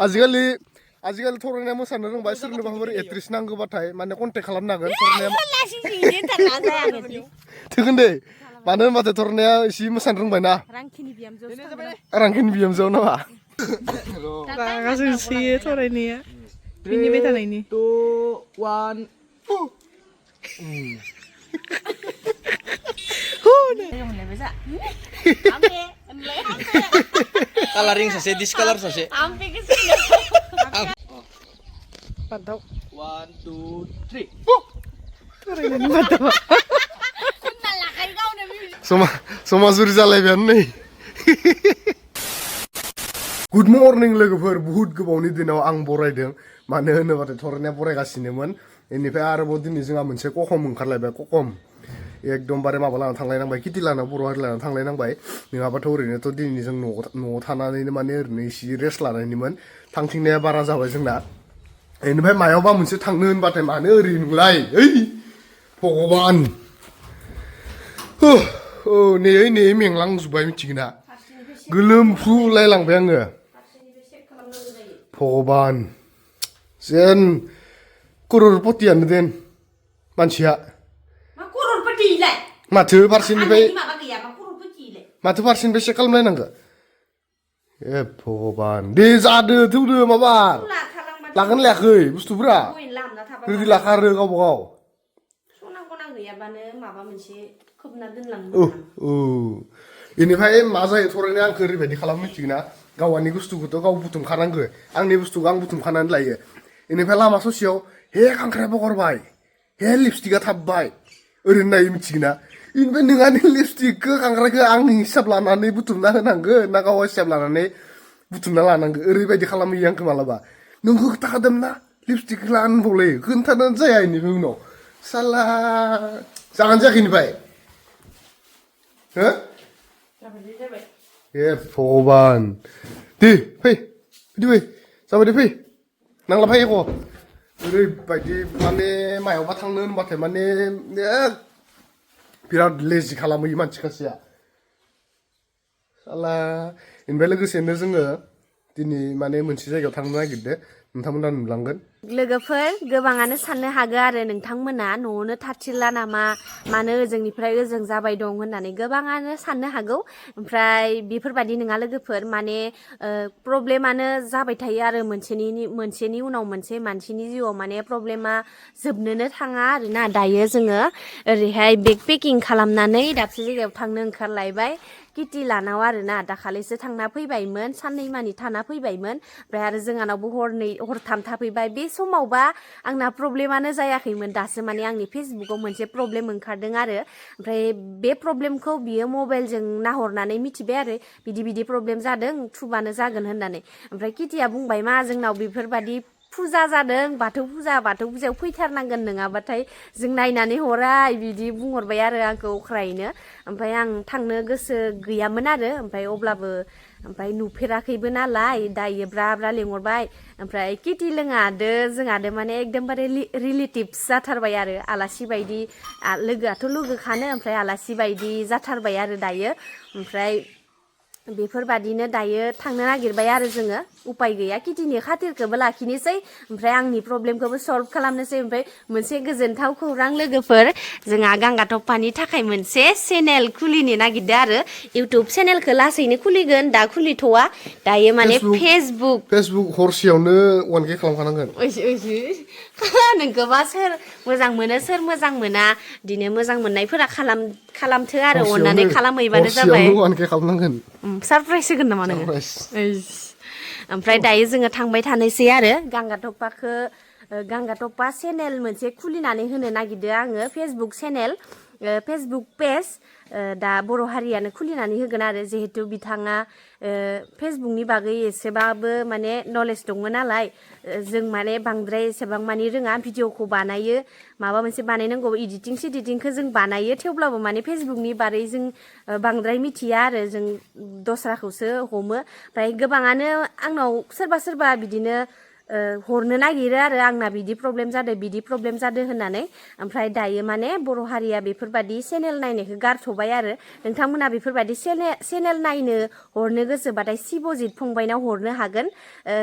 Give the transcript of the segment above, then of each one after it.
आजिखालि थरायनाया मोसानो रोंबाय सोरनोबाफोर एक्ट्रेस नांगौबाथाय माने कन्टेक्ट खालामनो हागोन थरायनाया थोगोन दे मानो होनबाथाय थरायनाया एसे मोसानो रोंबायना रांखिनि बिहामजोआव नामा रागा जोंसोयो थरायनाया मिनिबाय थानायनि 2 1 coloring saja discolor saja 1 2 3 थरायनायनि बादावा समा जुरि जालायबायानो नै गुड मर्निं लोगोफोर बुहुत गोबावनि दिनाव आं बरायदों मानो होनोबाथाय थरायनाया बरायगासिनोमोन बेनिफ्राय आरोबाव दिनै जोंहा मोनसे ककम ओंखारलायबाय ककम एकदमबारे माबा लाना थांलायनांबाय किटि लाना बर' हारि लाना थांलायनांबाय नङाबाथ' ओरैनोथ' दिनै जों न'आव थानानैनो माने ओरैनो एसे रेस्ट लानायनिमोन थांथिंनाया बारा जाबाय जोंना बेनिफ्राय मायावबा मोनसे थांनो होनबाथाय मानो ओरै नोंलाय ओइ भगबान नै मेंलांजोब्बाय मिथिगोना गोलोमफ्रुलायलांबाय आङो भगबान जेन कररपतियानो देन मानसिया माथो फारसेनिफ्राय चेक खालामलायनांगौ ए भगबान दे जादो थौदो माबा लागोन लायाखै बुस्थुफोरा रेडि लाखारो गावबा गाव बेनिफ्राय मा जायो थरायनाया आंखौ ओरैबायदि खालामो मिथिगोना गावानि बुस्थुखौथ' गाव बुथुमखानांगौ आंनि बुस्थुखौ आं बुथुमखानानै लायो बेनिफ्राय लामा ससेयाव हे खांख्राया बगरबाय हे लिपस्टिकआ थाबबाय ओरैनो नायो मिथिगोना बेनिफ्राय नोंहानि लिपस्टिकखौ खांख्रायखौ आंनि हिसाब लानानै बुथुमना होनांगौ ना गाव हिसाब लानानै बुथुमना लानांगौ ओरैबायदि खालामो आंखौ मालाबा नोंखौ खोन्थाखादों ना लिपस्टिक लानबावलायो खोन्थानानै जाया बेनिफ्राय उनाव साला जागोन जायाखै बेनिफ्राय हो ए भगबान दे फै जाबाय दे फै नांला फै एख' ओरैबायदि माने मायावबा थांनो होनबाथाय माने बिराद लेजि खालामो मानसि खासेया साला बेनिफ्राय लोगोसेनो जोङो दिनै माने मोनसे जायगायाव थांनो नागिरदों नोंथांमोना नुलांगोन लोगोफोर गोबाङानो साननो हागौ आरो नोंथांमोना न'आवनो थाथिरला नामा मानो ओजोंनिफ्राय ओजों जाबाय दं होननानै गोबाङानो साननो हागौ ओमफ्राय बेफोरबायदि नङा लोगोफोर माने प्रब्लेमानो जाबाय थायो आरो मोनसेनि उनाव मोनसे मानसिनि जिउआव माने प्रब्लेमा जोबनोनो थाङा आरोना दायो जोङो ओरैहाय बेग पेकिं खालामनानै दाबसे जायगायाव थांनो ओंखारलायबाय किटि लानाव आरोना दाखालिसो थांना फैबायमोन साननै मानि थाना फैबायमोन ओमफ्राय आरो जोंहानावबो हरथाम थाफैबाय बे समावबा आंना प्रब्लेमानो जायाखैमोन दासो माने आंनि फेसबुकाव मोनसे प्रब्लेम ओंखारदों आरो ओमफ्राय बे प्रब्लेमखौ बियो मबाइलजों नाहरनानै मिथिबाय आरो बिदि प्रब्लेम जादों थुबानो जागोन होननानै ओमफ्राय किटिया बुंबाय मा जोंनाव बेफोरबायदि फुजा जादों बाथौ फुजायाव फैथारनांगोन नङाबाथाय जों नायनानै हरा बिदि बुंहरबाय आरो आंखौ अख्रायैनो ओमफ्राय आं थांनो गोसो गैयामोन आरो ओमफ्राय नुफेराखैबो नालाय दायो ब्रा लेंहरबाय ओमफ्राय किटि जोंहादो माने एकदमबारे रिलेटिभ्स जाथारबाय आरो आलासि बायदि लोगोआथ' लोगोखानो ओमफ्राय आलासि बायदि जाथारबाय आरो दायो ओमफ्राय बेफोरबादिनो दायो थांनो नागिरबाय आरो जोङो उपाय गैया किटिनि खाथिरखौबो लाखिनोसै ओमफ्राय आंनि प्रब्लेमखौबो सल्भ खालामनोसै ओमफ्राय मोनसे गोजोनथाव खौरां लोगोफोर जोंहा गांगाथफानि थाखाय मोनसे चेनेल खुलिनो नागिरदों आरो इउटुब चेनेलखौ लासैनो खुलिगोन दा खुलिथ'वा दायो माने फेसबुक हरसेयावनो 1K खालामखानांगोन नोंखौबा सोर मोजां मोनो सोर मोजां मोना दिनै मोजां मोननायफोरा खालामथो आरो अननानै खालामहैबानो जाबाय सारप्राइज होगोन नामा नोङो ओमफ्राय दायो जोङो थांबाय थानोसै आरो गांगाथफा चेनेल मोनसे खुलिनानै होनो नागिरदों आङो फेसबुक चेनेल फेसबुक पेज दा बर' हारियानो खुलिनानै होगोन आरो जिहेतु बिथाङा फेसबुकनि बागै एसेबाबो माने नलेज दङ नालाय जों माने बांद्राय एसेबां मानि रोङा भिडिअखौ बानायो माबा मोनसे बानायनांगौ इडिटिंखौ जों बानायो थेवब्लाबो माने फेसबुकनि बारै जों बांद्राय मिथिया आरो जों दस्राखौसो हमो ओमफ्राय गोबाङानो आंनाव सोरबा बिदिनो हरनो नागिरो आरो आंना बिदि प्रब्लेम जादों होननानै ओमफ्राय दायो माने बर' हारिया बेफोरबायदि चेनेल नायनायखौ गारथ'बाय आरो नोंथांमोना बेफोरबायदि चेनेल नायनो हरनो गोसोबाथाय शिबजित फंबायनाव हरनो हागोन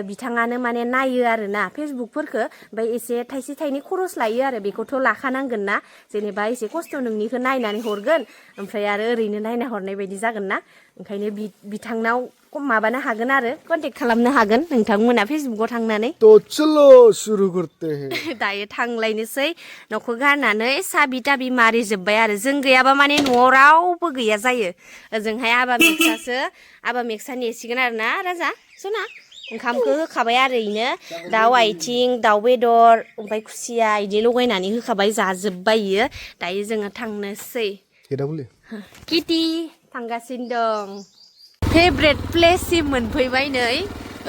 बिथाङानो माने नायो आरो ना फेसबुकफोरखौ ओमफ्राय एसे थाइसे थाइनै खरस लायो आरो बेखौथ' लाखानांगोन ना जेनेबा एसे खस्थ' नोंनिखौ नायनानै हरगोन ओमफ्राय आरो ओरैनो नायना हरनाय बायदि जागोन ना ओंखायनो बिथांनाव माबानो हागोन आरो कन्टेक्ट खालामनो हागोन नोंथांमोना फेसबुकाव थांनानै तो चलो शुरू करते हैं दायो थांलायनोसै न'खौ गारनानै साबि ताबि मारिजोब्बाय आरो जों गैयाबा माने न'आव रावबो गैया जायो ओजोंहाय आबा मेक्सा नेसिगोन आरो ना राजा सना ओंखामखौ होखाबाय आरो इनो दाउ आथिं दाउ बेदर ओमफ्राय खुसिया इदि लगायनानै होखाबाय जाजोब्बाय इयो दायो जोङो थांनोसै kita boleh किटि थांगासिनो दं फेभरेट प्लेससिम मोनफैबाय नै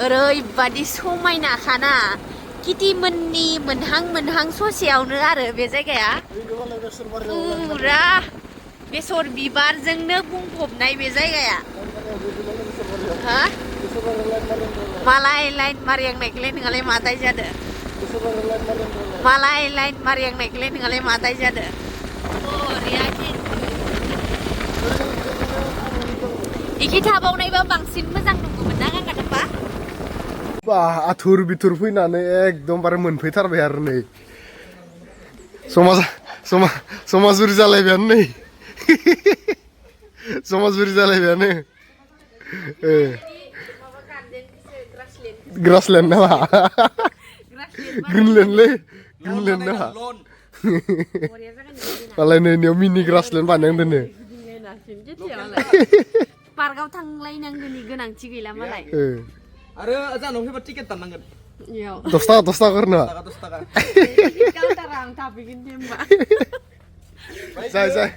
ओरैबादि समायनाखाना किटिमोननि मोनहां ससेयावनो आरो बे जायगाया पुरा बेसर बिबारजोंनो बुंफबनाय बे जायगाया हा मालाय लाइन मारियांनायखौलाय नोंहालाय मा दाय जादो मालाय लाइन मारियांनायखौलाय नोंहालाय मा दाय जादो इखि थाबावनायबा बांसिन मोजां दङमोन ना गांगादोंबा आथुर बिथुर फैनानै एकदमबारे मोनफैथारबाय आरो नै समाजुरि जालायबायानो नै समाजुरि जालायबायानो ग्रासलेण्ड नामा ग्रिनलेण्डलै ग्रिनलेण्ड नामा मालाय नैनियाव मिनि ग्रासलेण्ड बानायदोंनो पार्कआव थांलायनांगौनि गोनांथि गैला मालाय आरो जानाव फैबा टिकेट दाननांगोन 10 थाखा करनो 10 थाखा काउन्टाराव आं थाफैगोन दे होमबा जाय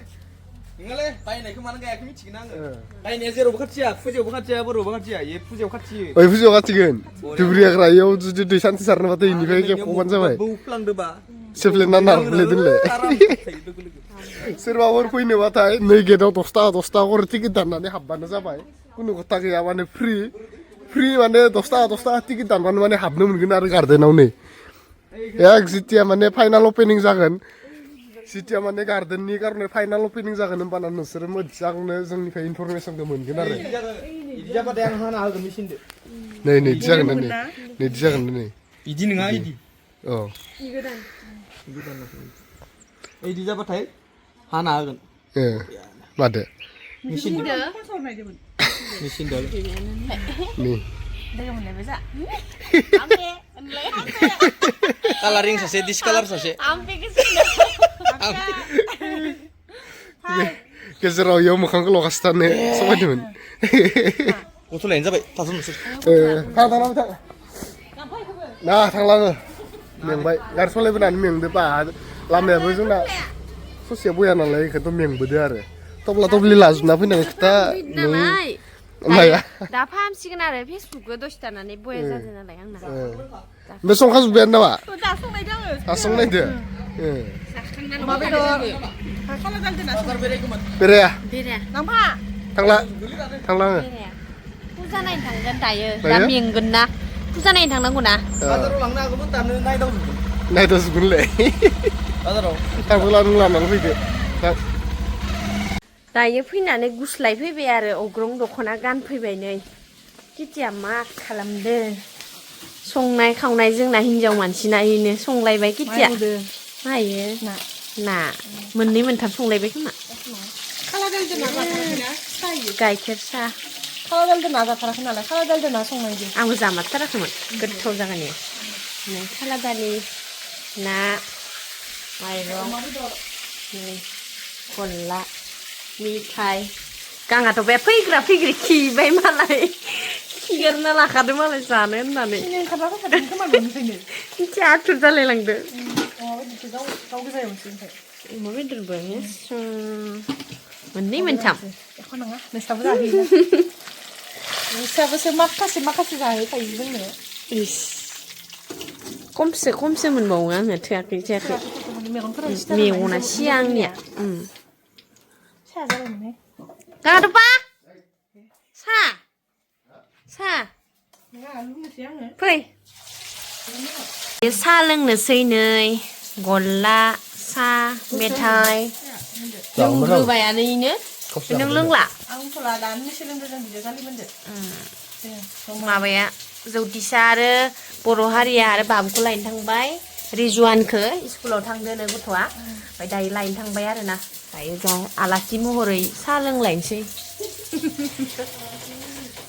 नोंलाय बायनायखौ मानो गायाखै मिथिगोन आङो बायनाया जेरावबो खाथिया फुजायावबो खाथिया बर'बो खाथिया ये फुजायाव खाथियो ओइ फुजायाव खाथिगोन दुब्रियाग्रायाव जुदि दै सान्थि सारनोबाथाय इनिफ्राय खेबख'बानो जाबाय बौफ्लांदोबा सेफ्लेना नारफ्ले दोनलाय सोरबाफोर फैनोबाथाय नै गेटआव 10 थाखा करे टिकेट दाननानै हाबबानो जाबाय कुनु खोथा गैया माने फ्रि माने 10 थाखा टिकेट दानबानो माने हाबनो मोनगोन आरो गार्डेनाव नै जितिया माने फाइनाल अपेनिं जागोन जितिया माने गार्डेननि कारणे फाइनाल अपेनिं जागोन होमबाना नोंसोरो मोजांनो जोंनिफ्राय इनफरमेसनखौ मोनगोन आरो इदि जाबाथाय आं हाना होगोन मेसिनदो नै इदि जागोन नै इदि नङा इदि औ इदि जाबाथाय हाना होगोन मादो मेसिनदो नै कालारिं सासे डिसकालार सासे गेजेराव इयाव मोखांखौ लगासो थानो समायदोंमोन गथ'लायनो जाबाय थाथ' नोंसोर थांलाङो मेंबाय गारि सालायबोनानै मेंदो बा लामायाबो जोंना ससेया बया नालाय बेखौथ' मेंबोदो आरो थब्ला थब्लि लाजोबना फैनाय खोथा दा फाहामसिगोन आरो फेसबुकखौ दसे थानानै बया जादों नालाय आंना बे संखाजोब्बायानो नामा दा संनायदो आङो संनायदो अमा बेदर खाला दालदोना बेराया लांफा थांला आङो फुजा नायनो थांगोन दायो दा मेंगोन ना फुजा नायनो थांनांगौ ना बाजाराव लांनो हागौमोन दानो नायदावजोबगोन नायदावजोबगोनलै बाजाराव थांबोला नों लानानै फैदो दायो फैनानै गुस्लाय फैबाय आरो अग्रं दख'ना गानफैबाय नै किटिया मा खालामदो संनाय खावनाय जोंना हिनजाव मानसिना इनो संलायबाय किटिया मायो ना मोननै मोनथाम संलायबाय खोमा खाला दालदो ना जाथाराखैना गाइखेर साहा खाला दालदो ना जाथाराखै नालाय खाला दालदो ना संनायदो आंबो जामारथाराखैमोन गोथाव जागोन इयो खाला दालि ना माइरं नै गल्ला मिथाइ गांहाथ' बे फैग्रि खिबाय मालाय खिगारना लाखादो मालाय जानो होननानै मिथि आथुर जालायलांदो अमा बेदरबो मोननै मोनथाम एख' नङा नोंसाबो जाहैयो नोंसाबोसो माखासे जाहैखायो जोंनो खमसो मोनबावो आङो थोआखै मेगना सिया आंनिया गादबा सा फै साहा लोंनोसै नै गल्ला साहा मेथाइ लोंग्रोबायानो इनो नों लोंला आं फला दानिसो लोंदों जों बिदिनो जालि मोनदो माबाया जौतिसा आरो बर' हारिया आरो बाबुखौ लायनो थांबाय रिजुवानखौ स्कुलाव थांदोनो गथ'आ ओमफ्राय दायो लायनो थांबाय आरोना दायो जा आलासि महरै साहा लोंलायनोसै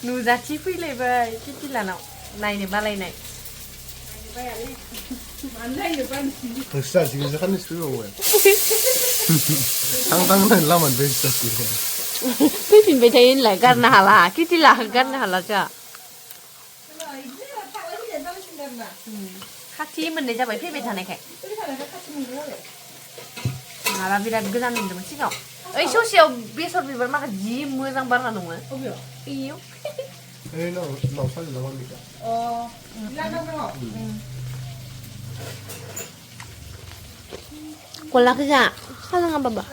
नुजाथि फैलायबाय किटिलानाव नायनो बालायनाय नोंसोर जासिगोन खाननैसो फैबावबाय आं थांनानै लामानिफ्राय जासिगोन फैफिनबाय थायो होनलाय गारनो हाला किटिला गारनो हाला जोहा खाथि मोननाय जाबाय फैबाय थानायखाय माबा बिराद गोजान मोनदोंमोन सिगाङाव ओइ ससेयाव बेसर बिबार माखा जि मोजां बारना दङ बेयाव नाव सालि नामा बेखौ गलाखौ जा सालोङा बाबा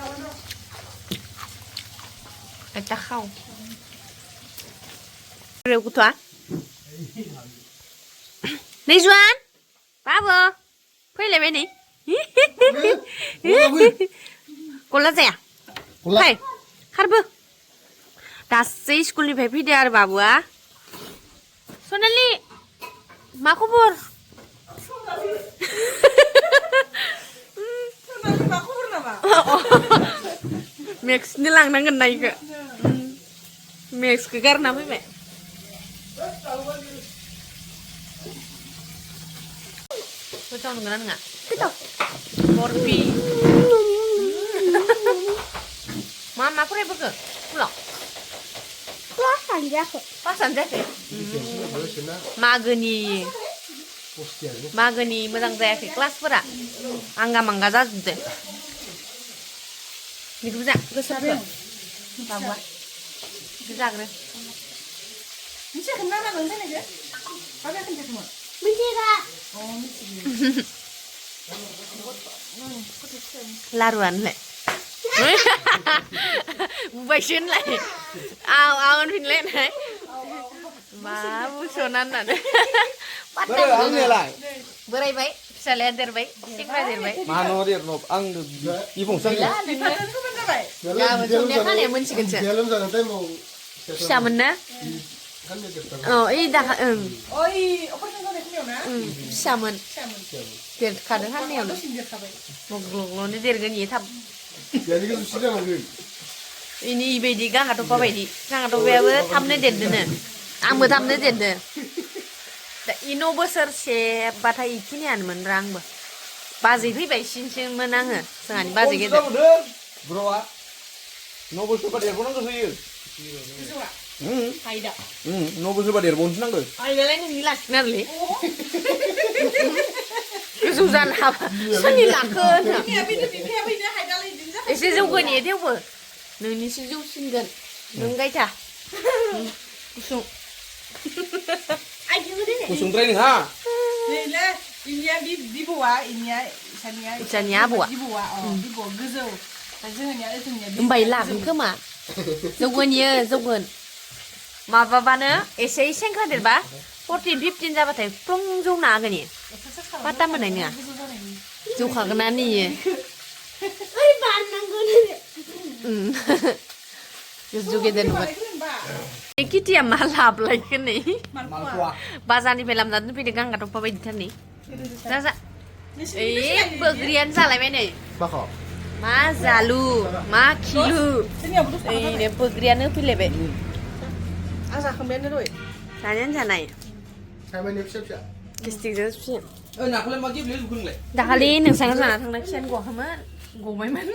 eta खाव रेव गथ'आ Rizwan बाबु फैलायबाय नै गला जाया फै खारबो दासो स्कुलनिफ्राय फैदो आरो बाबुआ सनालि मा खबर मेक्सनि लांनांगोन ना इखो मेक्सखौ गारना फैबाय गोथाव नंगौना नङा गोथाव बरफि मा फरायबोखो स्कुलाव क्लासानो जायाखै मागोनि मोजां जायाखै क्लासफोरा आंगा मांगा जाजोबदो बेखौबो जा गोसोखो बाबुआ बेखौ जाग्रो लारुआनोलाय बुबायसो होनलाय आव होनफिनलायनाय मा बुस'ना होननानै बोरायबाय फिसालाया देरबाय सेंग्रा देरबाय मानो देरनो आं बिबुंसां गाबोन समनिया खानाया मोनसिगोनसो फिसामोन ना ओइ दाखा फिसामोन देरखादों हाननायावनो ग्लग्ल'नो देरगोन इयो थाब इनि इबायदि गांहाथ'फा बायदि गांहाथ'फायाबो थाबनो देरदोनो आंबो थाबनो देरदो दा इनो बोसोरसेबाथाय इखिनियानोमोन र' आंबो बाजै फैबाय सिनसोमोन आङो जोंहानि बाजै गेदेर ब्र'आ 9 बोसोरबा देरबावनांगौ होयो 9 बोसोरबा देरबावनोसो नांगौ आइलाय नोंनि लाखिगोन आरोलै गोजौ जानो हाबा सोरनि लाखो एसे जौगोन इयो थेवबो नोंनिसो जौसिनगोन नों गायथा गुसुं गुसुंद्राय नोंहा इसानिया आबौआ होमबाय लागोन खोमा जौगोन इयो जौगोन माबाबानो एसे सेंग्रा देरबा 14-15 जाबाथाय फ्लं जौनो हागोन इयो पात्ता मोननाय नङा जौखागोनानो इयो गोजौ गेदेर नुबाय किटिया मा लाबलायखो नै बाजारनिफ्राय लाबोना दोनफैदो गांगाथ'फा बायदिथार नै जा ओइ बोग्रियानो जालायबाय नै मा जालु मा खिलु ओइनो बोग्रियानो फैलायबाय आं जाखांबायानो दहाय जानायानो जानाय गेस्टिकजों फिसिन नाखौलाय मा गेब्लेयो लुगोनलाय दाखालि नोंसानाव जाना थांनाय खियानो गवाखैमोन गबायमोन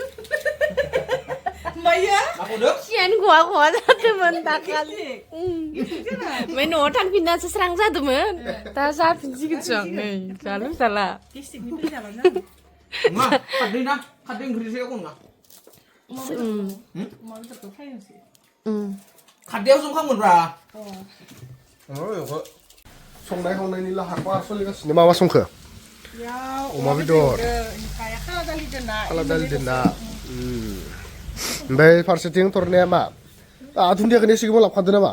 खियानो गवा जादोंमोन दाखालि ओमफ्राय न'आव थांफिननासो स्रां जादोंमोन दा जाफिनसिगोनसो आं नै जालु जाला खारदै ओंख्रिसो एखन ना खारदैयाव संखांगोनब्रा संनाय खावनायनि लाहार फाहार सोलिगासिनो मा संखो अमा बेदर खाला दालि दोनना ओमफ्राय फारसेथिं थरनाया मा दुन्दियाखौनो सिगाङाव लाबोखादो नामा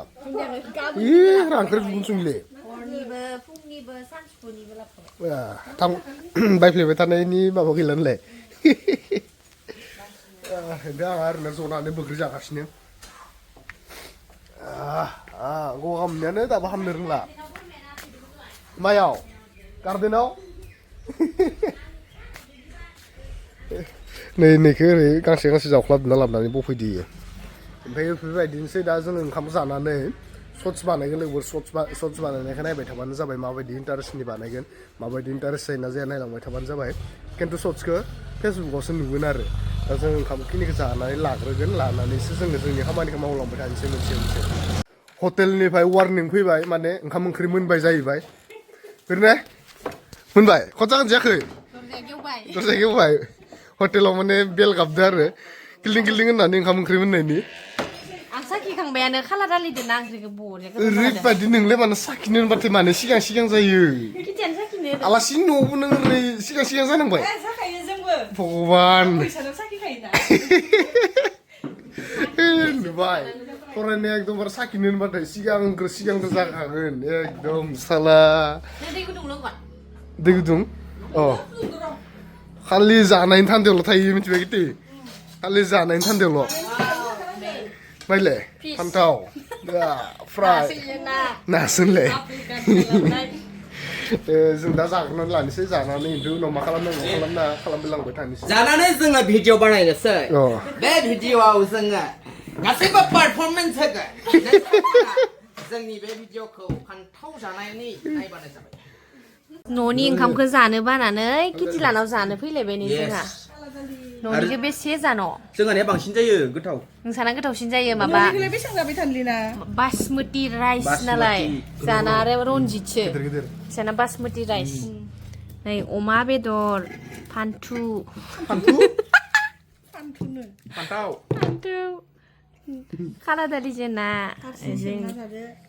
रांखो गुबुन संले फुंनिबो फुंनिबो सानजौफुनिबो लाबोबाय थां बायफ्लेबाय थानायनि माबा गैला नालाय दा आं ओरैनो जनानै बोग्रि जागासिनो गगा मोननायानो दाबो हामनो रोंला मायाव गार्देनाव नैखौ ओरै गांसे गांसे जावख्लाबना लाबोनानै बफैदो ओमफ्राय बेफोरबायदिनोसै दा जों ओंखाम जानानै शर्ट्स बानायगोन लोगोफोर शर्ट्स बानायनायखौ नायबाय थाबानो जाबाय माबायदि इन्टारेस्टनि बानायगोन माबायदि इन्टारेस्ट जायोना जाया नायलांबाय थाबानो जाबाय खिन्थु शर्ट्सखौ फेसबुकावसो नुगोन आरो दा जों ओंखामखिनिखौ जानानै लाग्रोगोन लानानैसो जोङो जोंनि खामानिखौ मावलांबाय थानोसै मोनसे मोनसे हटेलनिफ्राय वार्निं फैबाय माने ओंखाम ओंख्रि मोनबाय जाहैबाय ओरैनो मोनबाय खनजागोन जायाखै दरजा गेवबाय हटेलाव माने बेल गाबदो आरो गिल्डिं गिल्डिं होननानै ओंखाम ओंख्रि मोननायनि आं साखिखांबायानो खाला दालिदो ना ओंख्रिखौ बरिया ओरैबायदि नोंलाय मानो साखिनो होनबाथाय मानो सिगां सिगां जायो किटियानो साखिनो आलासिनि न'आवबो नों ओरै सिगां सिगां जानांबाय जाखायो जोंबो भगबान फैसानो साखिखायोना नुबाय फरायनाया एकदमबारे साखिनो होनबाथाय सिगांग्रो जाखागोन एकदम साला दै गुदुं लोंगोन दै गुदुं अ खालि जानायनि थान्दायावल' थायो मिथिबाय गिति खालि जानायनि थान्दायावल' माइले फान्थाव फ्राय नासोनलाय जों दा जाग्रोनानै लानोसै जानानै ओमफ्राय उनाव मा खालामनांगौ खालामलांबाय थानोसै जानानै जोङो भिडिअ बानायनोसै बे भिडिअआव जोङो गासैबो पारफरमेन्स होगोन जोंनि बे भिडिअखौ फान्थाव जानायनि नायबानो जाबाय न'नि ओंखामखौ जानो बानानै किटिलानाव जानो फैलायबाय नै जोंहा न'निखौ बेसे जानो जोंहानिया बांसिन जायो गोथाव नोंसाना गोथावसिन जायो माबा न'निखौलाय बेसेबां जाबाय थानलिना बासमति राइस नालाय जाना आरो रनजितसो जाना बासमति राइस नै अमा बेदर फान्थु फान्थाव खाला दालि जोंना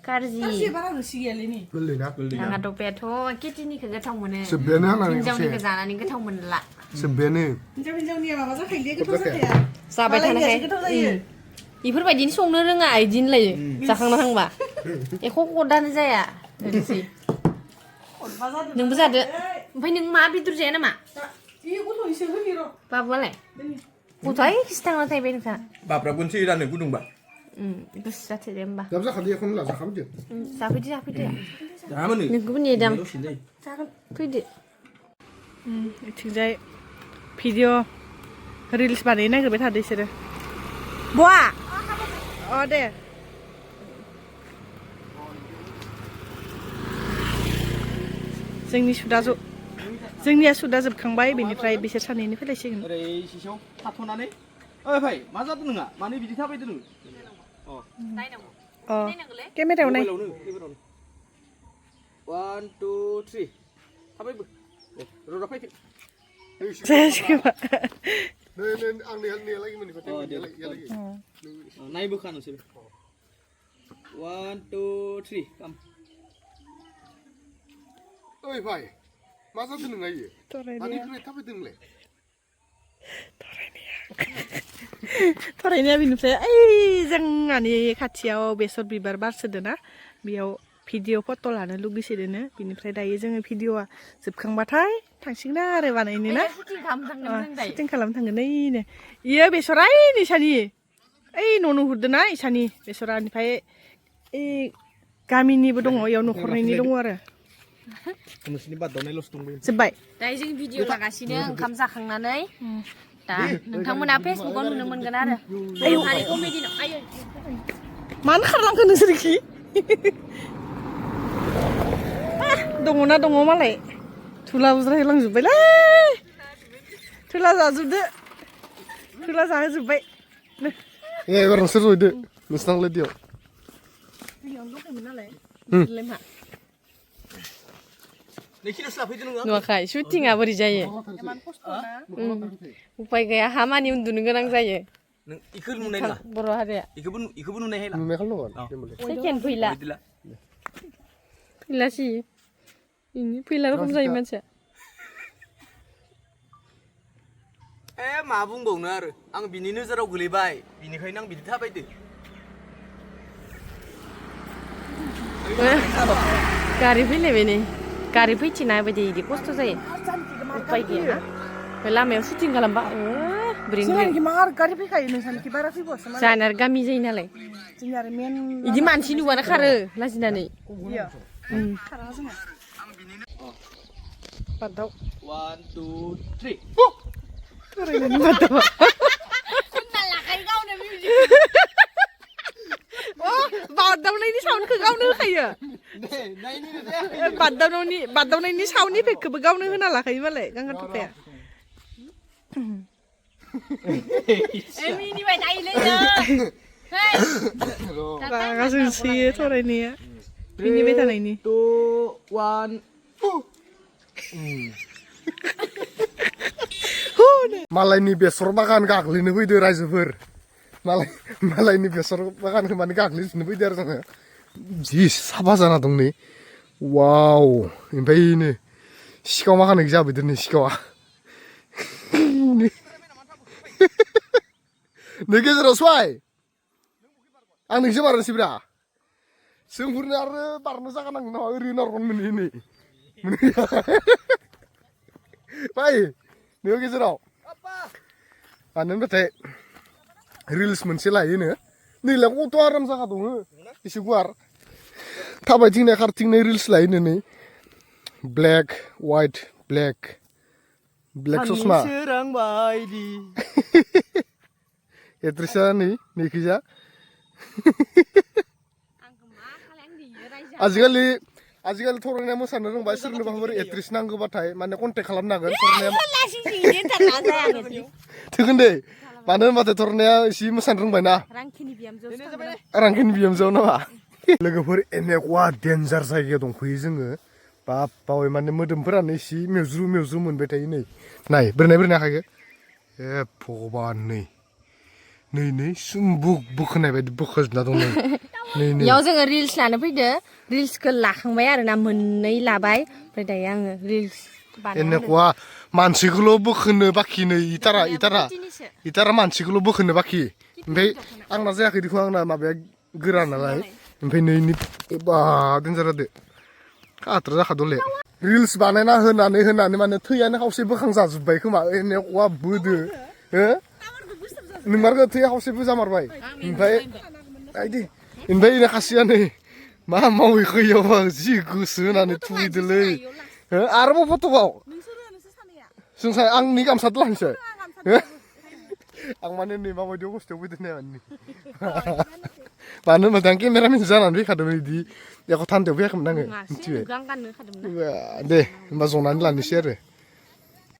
कारजि बारा रोसि गैयालै नै गोरलैना आंहा दपायाथ' केटिनिखौ गोथाव मोनो जोब्बायानो आंना हिन्जावनिखौ जानानै गोथाव मोनला जोब्बायानो हिन्जावनिया माबा जाखायो दे गोथाव जाखाया जाबाय थानायखाय गोथाव जायो बेफोरबायदिनो संनो रोङा इदिनो लायो जाखांना थांबा एख' खदानो जाया ओरैसै नोंबो जादो ओमफ्राय नों मा बेदर जाया नामा गथ'निसो होनि र' बाबुआलाय गथ'आ एखिसो थांना थाहैबाय नोंसा बाब्रा गुनसै रानो गुदुंबा गुसु जाथोदे होमबा जाब जाखादो एखौनो ला जाखाबदो जाफैदो जामोनो नोंखौबो नेदां जागोन फैदो थिंजाय भिडिअ रिल्स बानायनो नागिरबाय थादो बिसोरो बवा अ दे जोंनिया सुदा जोबखांबाय बेनिफ्राय बिसोर सानैनि फैलायसिगोन ओरै सिसेयाव थाथ'नानै ओइ भाइ मा जादों नोंहा मानो बिदि थाबायदों नों अ केमेरायाव नाय मबाइलावनो 1 2 3 थाबायबो र'रा फैदो जायासैबा नायबोखा नोंसोर 1 2 3 काम ओइ भाइ मा जादों नोंहा इयो मानिफ्राय थाबायदों नोंलाय थरायनाया बेनिफ्राय ओइ जोंहानि खाथियाव बेसर बिबार बारसोदोना बेयाव भिडिअ फट' लानो लुगैसोदोनो बिनिफ्राय दायो जोङो भिडिअआ जोबखांबाथाय थांसिगोन आरो बानायनो ना शुटिं खालामनो थांगोन ओइनो इयो बेसरा ओइ इसानि ओइ न' नुहुरदोना इसानि बेसरानिफ्राय ओइ गामिनिबो दङ इयाव न'खरनैनि दङ आरो नोंसोरनि बादावनायल'सो दंबायो जोब्बाय दायो जों भिडिअ लागासिनो ओंखाम जाखांनानै दा नोंथांमोना फेसबुकाव नुनो मोनगोन आरो हारि कमेडिनाव मानो खारलांखो नोंसोरखि दङना दङ मालाय थुला बुज्रायलांजोब्बायलै थुला जाजोबदो थुला जाहोजोब्बाय एबार नोंसोर जयदो नोंसिनांलाय दैयाव नुवाखै शुटिंआ बोरै जायो उपाय गैया हामानि उन्दुनो गोनां जायो इखौ नुनाय ना बर' हारिया इखौबो नुनाय हैला सेकेन्ड फैलासि फैला रखम जायो मानसिया मा बुंबावनो आरो आं बिनि नोजोराव गोलैबाय बिनिखायनो आं बिदि थाबायदो गारि फैलायबाय नै गारि फैथिना बायदि इदि खस्थ' जायो उपाय गैया बे लामायाव सुटिं खालामबा ब्रिं ब्रिं जोंनिखि मार गारि फैखायो नोंसानिखि बारा फैबावसो मालाय जाना आरो गामि जायो नालाय जोंनि आरो मेन इदि मानसि नुबानो खारो लाजिनानै खारा जोंहा बादाव 1 2 3 थरायनानै बादावा बादावनायनि साउन्डखौ गावनो होखायो बादावनायनि साउन्ड इफेक्टखौबो गावनो होना लाखायो मालाय गांगा थफाया रागा जोंसोयो थरायनाया मिनिबाय थानायनि 2 1 मालायनि बेसर बागान गाग्लिनो फैदो रायजोफोर मालायनि बेसर बागानखौ माने गाग्लिजोबनो फैदो आरो जोङो जि साफा जाना दं नै वाव ओमफ्राय नै सिखाव माखानाय जाबोदो नै सिखावा नै गेजेराव सवाय आं नोंसो बारनोसैब्रा जोंफोरनो आरो बारनो जागा नांगौ नामा ओरैनो नारगन मोनहैयो नै फाय नैबे गेजेराव मानो होनबाथाय रिल्स मोनसे लायोनो नैलाय कत' आराम जागा दङ एसे गुवार थाबायथिंनाय खारथिंनाय रिल्स लायोनो नै ब्लेक वाइट ब्लेक ससमा एड्रेसा नैखैजा आजिखालि थरायनाया मोसानो रोंबाय सोरनोबाफोर एड्रेस नांगौबाथाय माने कन्टेक्ट खालामनो हागोन थोगोन दे मानो होनबाथाय थरनाया एसे मोसानो रोंबायना रांखिनि बिहामजोआव नामा लोगोफोर एनेकवा डेन्जार जायगायाव दंफैयो जोङो बाप बावै माने मोदोमफोरानो एसे मेवज्रु मोनबाय थायो नै नाय बोरैनाय आखाइखौ ए भगबान नै बोखोनाय बायदि बोखोजोबना दं नै बेयाव जोङो रिल्स लानो फैदो रिल्सखौ लाखांबाय आरोना मोननै लाबाय ओमफ्राय दायो आङो रिल्स एनेकवा मानसिखौल' बोखोनो बाखि नै इटारा मानसिखौल' बोखोनो बाखि ओमफ्राय आंना जायाखै दिखौ आंना माबाया गोरा नालाय ओमफ्राय नैनि बा डेन्जार जादो खाथ्रा जाखादोले रिल्स बानायना होनानै माने थैयानो खावसे बोखांजाजोब्बाय खोमा एनेकवा बोदो हो नोंमारगो थैया खावसे बोजामारबाय ओमफ्राय ओमफ्राय खासिया नै मा मावैखो इयावबा जि गोसो होनानै थुहैदोलै आरोबाव फट'बाव जों आंनि गामसाद लांसै आं माने नै माबायदि अबस्थायाव फैदों नायनानै मानो होनबा आं केमेरामेन जानानै फैखादोंमोन बिदि एख' थान्दायाव फैयाखैमोन आङो मिथिबाय दे होमबा जनानै लानोसै आरो